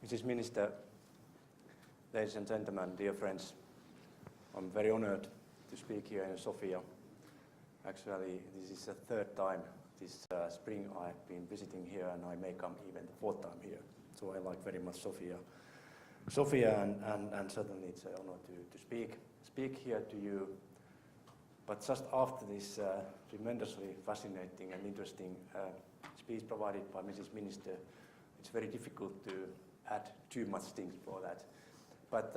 Mrs. Minister, ladies and gentlemen, dear friends, I'm very honored to speak here in Sofia. Actually, this is the third time this spring I've been visiting here, and I may come even the fourth time here. So I like very much Sofia, and certainly it's an honor to speak here to you. But just after this tremendously fascinating and interesting speech provided by Mrs. Minister, it's very difficult to add too much things for that. But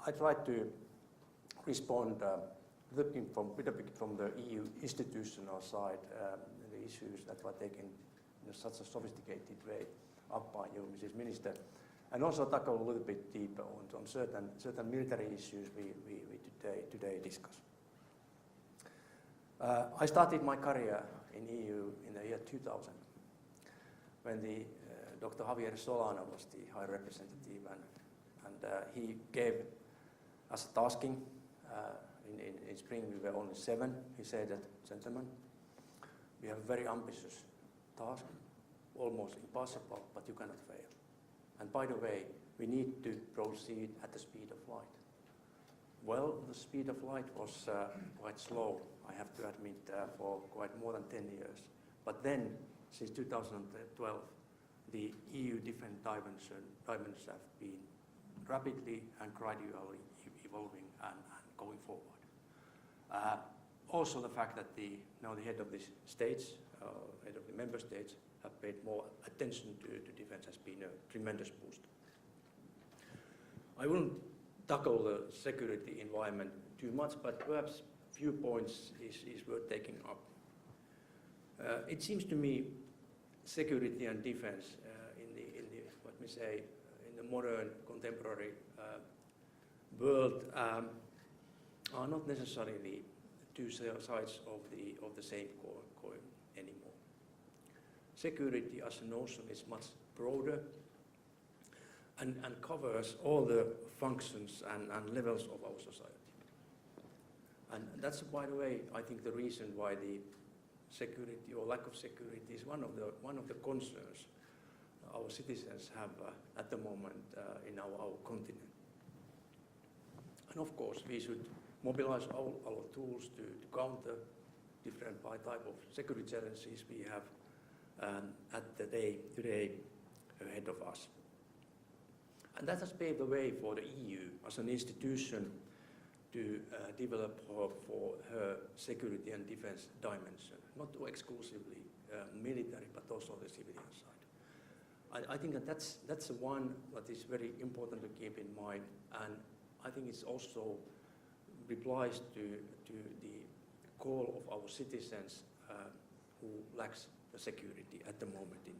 I try to respond looking from the EU institutional side, the issues that were taken in such a sophisticated way up by you, Mrs. Minister, and also tackle a little bit deeper on certain military issues we today discuss. I started my career in EU in the year 2000, when the Dr. Javier Solana was the High Representative, and he gave us a tasking. In spring we were only 7. He said that, gentlemen, we have a very ambitious task, almost impossible, but you cannot fail. And by the way, we need to proceed at the speed of light. Well, the speed of light was quite slow, I have to admit, for quite more than 10 years. But then, since 2012, the EU defense dimensions have been rapidly and gradually evolving and going forward. Also the fact that now the head of the states, head of the member states, have paid more attention to defense has been a tremendous boost. I wouldn't tackle the security environment too much, but perhaps a few points is worth taking up. It seems to me security and defense in the modern contemporary world are not necessarily two sides of the same coin anymore. Security as a notion is much broader and covers all the functions and levels of our society. And that's, by the way, I think the reason why the security or lack of security is one of the concerns our citizens have at the moment in our continent. And of course, we should mobilize all our tools to counter different type of security challenges we have today ahead of us. And that has paved the way for the EU as an institution to develop for her security and defense dimension, not exclusively military, but also the civilian side. I think that's one that is very important to keep in mind, and I think it also replies to the call of our citizens who lacks the security at the moment in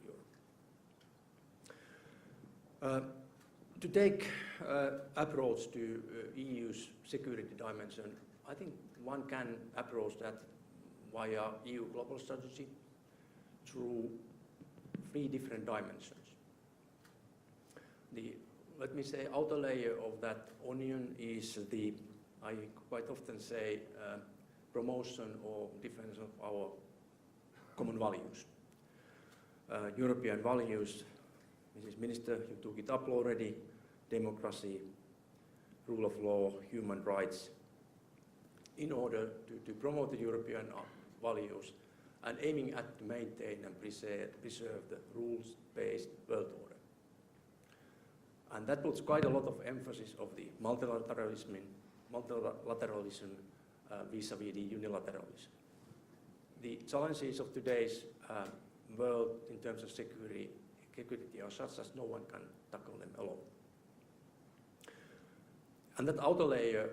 Europe. To take approach to EU's security dimension, I think one can approach that via EU global strategy through 3 different dimensions. The, let me say, outer layer of that onion is I quite often say, promotion or defense of our common values. European values, Mrs. Minister, you took it up already: democracy, rule of law, human rights, in order to promote the European values and aiming at to maintain and preserve the rules-based world order. And that puts quite a lot of emphasis of the multilateralism vis-à-vis the unilateralism. The challenges of today's world in terms of security are such as no one can tackle them alone. And that outer layer,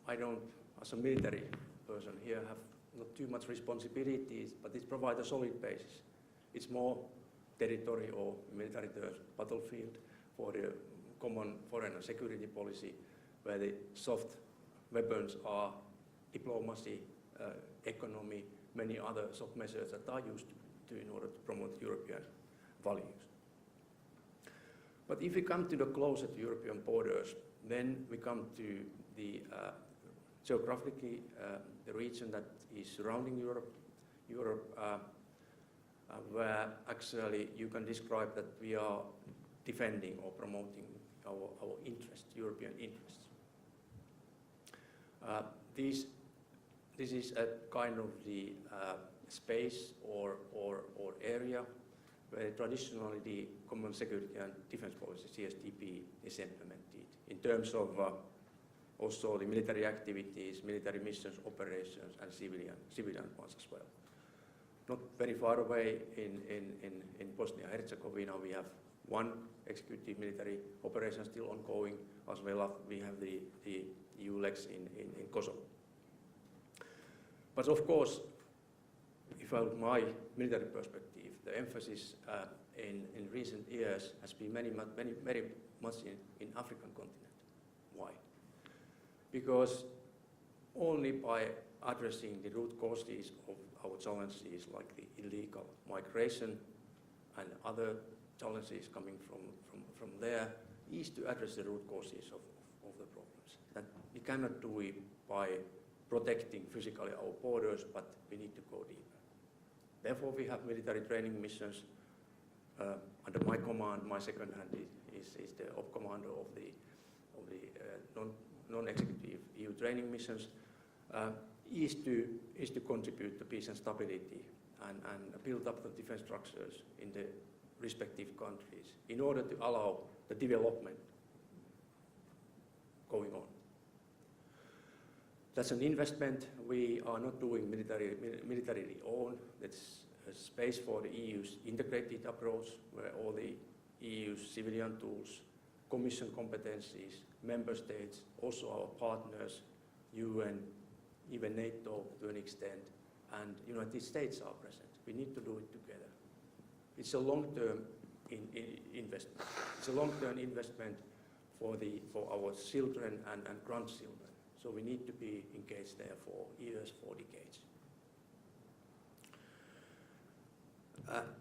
I don't, as a military person here, have not too much responsibilities, but it provides a solid basis. It's more territory or military terms, battlefield for the common foreign and security policy, where the soft weapons are diplomacy, economy, many other soft measures that are used to in order to promote European values. But if we come to the closer to European borders, then we come to the geographically the region that is surrounding Europe, where actually you can describe that we are defending or promoting our interests, European interests. This is a kind of the space or area where traditionally the Common Security and Defense Policy, CSDP, is implemented in terms of also the military activities, military missions, operations, and civilian ones as well. Not very far away in Bosnia-Herzegovina, we have one executive military operation still ongoing, as well as we have the EULEX in Kosovo. But of course, if I look my military perspective, the emphasis in recent years has been very much in African continent. Why? Because only by addressing the root causes of our challenges, like the illegal migration and other challenges coming from there, is to address the root causes of the problems. That we cannot do it by protecting physically our borders, but we need to go deeper. Therefore, we have military training missions under my command. My second hand is the op commander of the non-executive EU training missions. Is to contribute to peace and stability and build up the defense structures in the respective countries in order to allow the development going on. That's an investment. We are not doing militarily owned. That's a space for the EU's integrated approach, where all the EU's civilian tools, Commission competencies, member states, also our partners, UN, even NATO to an extent, and United States are present. We need to do it together. It's a long-term investment. It's a long-term investment for our children and grandchildren. So we need to be engaged there for years, for decades.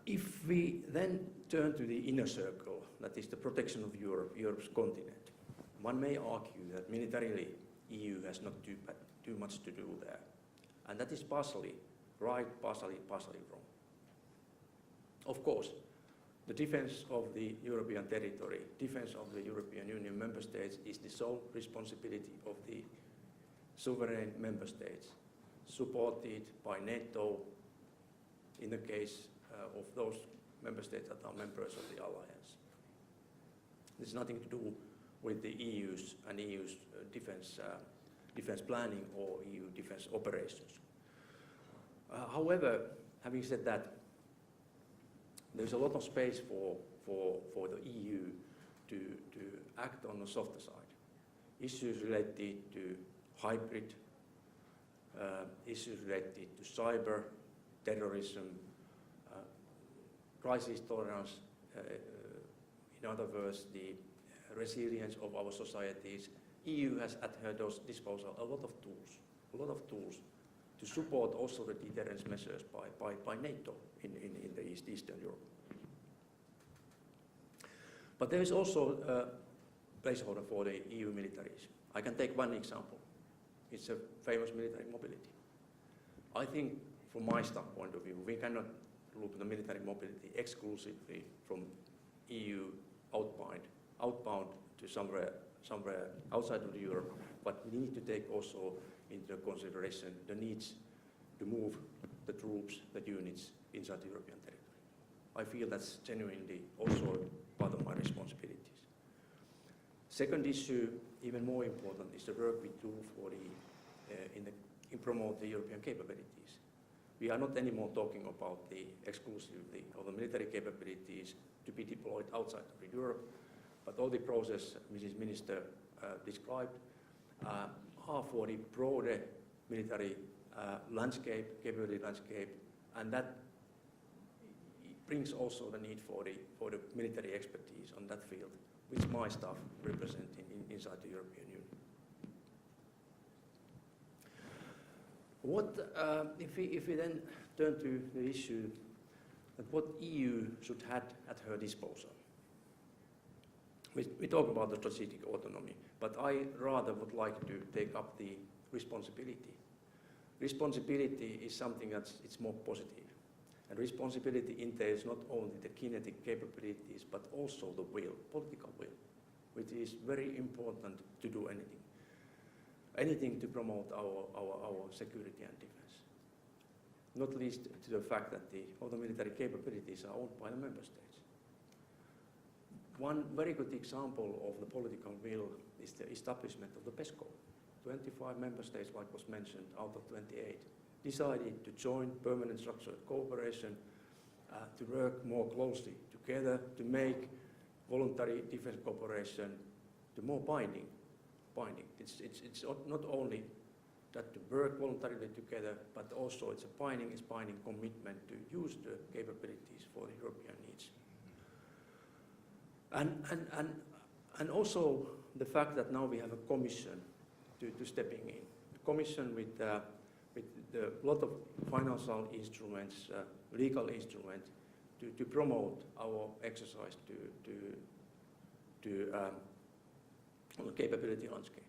If we then turn to the inner circle, that is the protection of Europe, Europe's continent, one may argue that militarily EU has not too much to do there. And that is partially right, partially wrong. Of course, the defense of the European territory, defense of the European Union member states is the sole responsibility of the sovereign member states, supported by NATO in the case of those member states that are members of the alliance. There's nothing to do with the EU's defense planning or EU defense operations. However, having said that, there's a lot of space for the EU to act on the softer side. Issues related to hybrid, issues related to cyber, terrorism, crisis tolerance, in other words, the resilience of our societies. EU has at her disposal a lot of tools to support also the deterrence measures by NATO in the Eastern Europe. But there is also a placeholder for the EU militaries. I can take one example. It's a famous military mobility. I think from my standpoint of view, we cannot look at the military mobility exclusively from EU outbound to somewhere outside of Europe, but we need to take also into consideration the needs to move the troops, the units inside the European territory. I feel that's genuinely also part of my responsibilities. Second issue, even more important, is the work we do for in promote the European capabilities. We are not anymore talking about the exclusively of the military capabilities to be deployed outside of Europe, but all the process Mrs. Minister described are for the broader military landscape, capability landscape, and that brings also the need for the military expertise on that field, which my staff represent inside the European Union. If we then turn to the issue that what EU should have at her disposal. We talk about the strategic autonomy, but I rather would like to take up the responsibility. Responsibility is something it's more positive. And responsibility entails not only the kinetic capabilities, but also the will, political will, which is very important to do anything to promote our security and defense. Not least to the fact that all the military capabilities are owned by the member states. One very good example of the political will is the establishment of the PESCO. 25 member states, like was mentioned, out of 28, decided to join permanent structured cooperation to work more closely together to make voluntary defense cooperation to more binding. It's not only that to work voluntarily together, but also it's a binding commitment to use the capabilities for the European needs. And also the fact that now we have a commission to stepping in. The commission with a lot of financial instruments, legal instruments to promote our exercise on the capability landscape.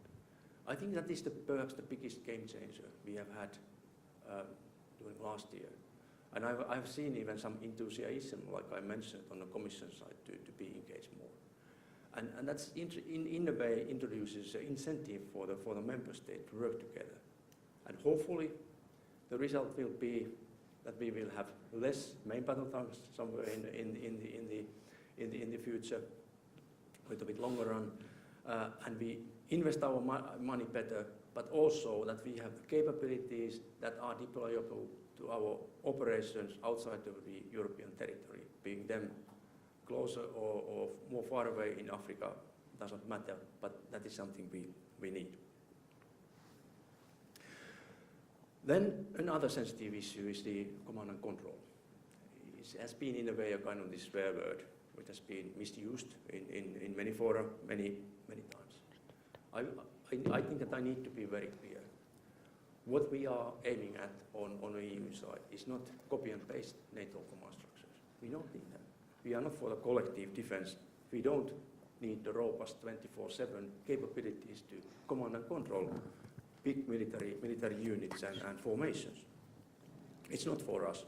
I think that is perhaps the biggest game changer we have had during last year. And I've seen even some enthusiasm, like I mentioned, on the Commission side to be engaged more. And that's in a way introduces an incentive for the member state to work together. And hopefully the result will be that we will have less main battle tanks somewhere in the future, with a bit longer run, and we invest our money better, but also that we have the capabilities that are deployable to our operations outside of the European territory, being them closer or more far away in Africa, doesn't matter, but that is something we need. Then another sensitive issue is the command and control. It has been in a way a kind of this swear word, which has been misused in many fora, many times. I think that I need to be very clear. What we are aiming at on the EU side is not copy and paste NATO command structures. We don't need them. We are not for the collective defense. We don't need the robust 24/7 capabilities to command and control big military units and formations. It's not for us.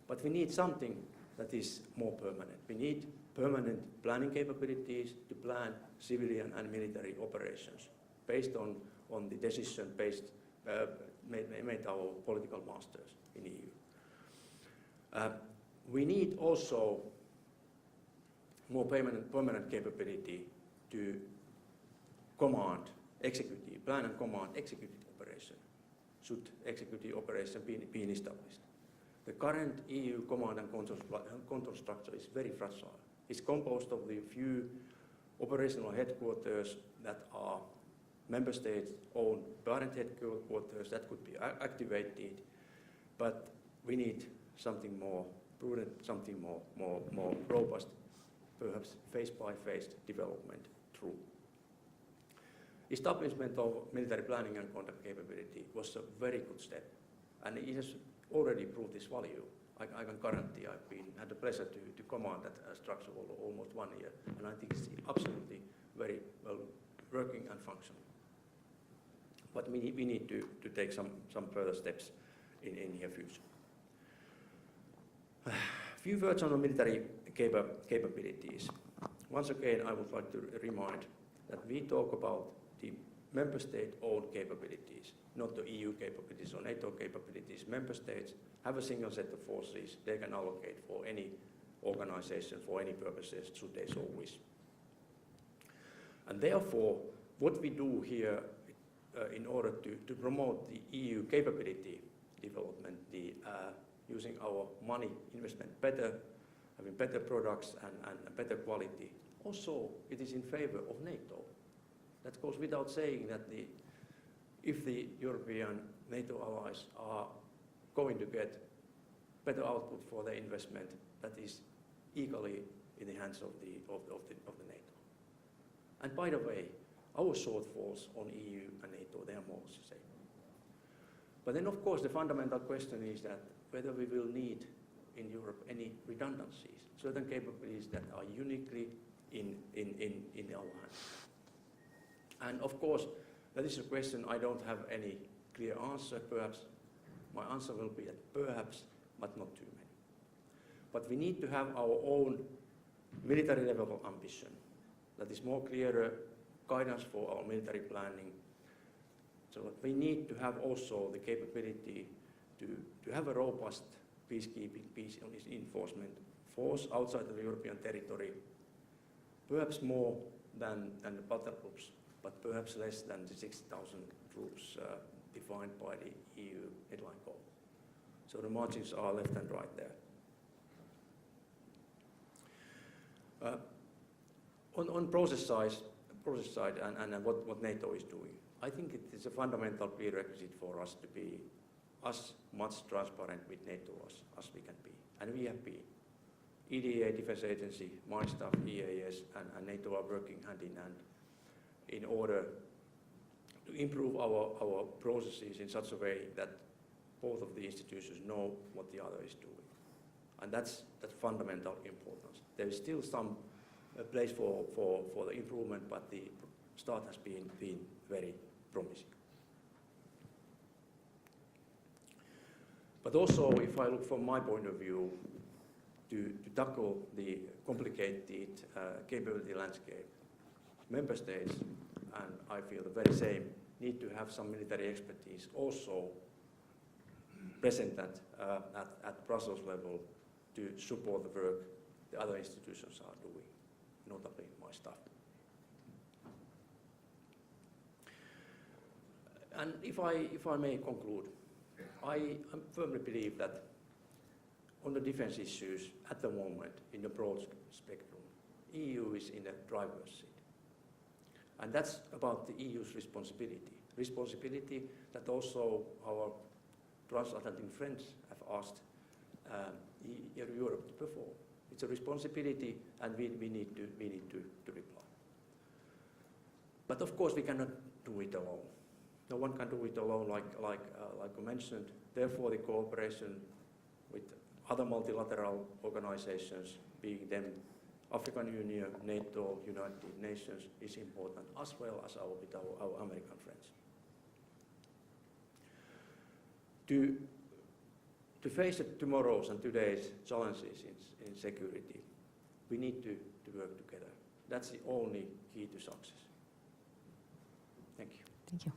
But we need something that is more permanent. We need permanent planning capabilities to plan civilian and military operations based on the decision made our political masters in EU. We need also more permanent capability to plan and command executive operation, should executive operation be established. The current EU command and control structure is very fragile. It's composed of the few operational headquarters that are member states' own parent headquarters that could be activated, but we need something more prudent, something more robust, perhaps phase-by-phase development through. Establishment of military planning and conduct capability was a very good step, and it has already proved its value. I can guarantee I've had the pleasure to command that structure for almost 1 year, and I think it's absolutely very well working and functional. But we need to take some further steps in near future. A few words on the military capabilities. Once again, I would like to remind that we talk about the member state-owned capabilities, not the EU capabilities or NATO capabilities. Member states have a single set of forces they can allocate for any organization, for any purposes, should they so wish. And therefore, what we do here in order to promote the EU capability development, using our money investment better, having better products and better quality, also it is in favor of NATO. That goes without saying that if the European NATO allies are going to get better output for their investment, that is equally in the hands of the NATO. And by the way, our shortfalls on EU and NATO, they are more the same. But then of course the fundamental question is that whether we will need in Europe any redundancies, certain capabilities that are uniquely in our hands. And of course, that is a question I don't have any clear answer. Perhaps my answer will be that perhaps but not too many. But we need to have our own military level of ambition that is more clearer guidance for our military planning. So we need to have also the capability to have a robust peacekeeping, peace enforcement force outside of the European territory, perhaps more than the battle groups, but perhaps less than the 6,000 troops defined by the EU headline goal. So the margins are left and right there. On process side and what NATO is doing, I think it is a fundamental prerequisite for us to be as much transparent with NATO as we can be, and we have been. EDA, Defense Agency, my staff, EAS, and NATO are working hand in hand in order to improve our processes in such a way that both of the institutions know what the other is doing. And that's fundamental importance. There is still some place for the improvement, but the start has been very promising. But also, if I look from my point of view, to tackle the complicated capability landscape, member states, and I feel the very same, need to have some military expertise also present at Brussels level to support the work the other institutions are doing, notably my staff. And if I may conclude, I firmly believe that on the defense issues at the moment in the broad spectrum, EU is in a driver's seat. And that's about the EU's responsibility that also our transatlantic friends have asked Europe to perform. It's a responsibility, and we need to reply. But of course, we cannot do it alone. No one can do it alone, like I mentioned. Therefore, the cooperation with other multilateral organizations, being them African Union, NATO, United Nations, is important, as well as with our American friends. To face tomorrow's and today's challenges in security, we need to work together. That's the only key to success. Thank you. Thank you.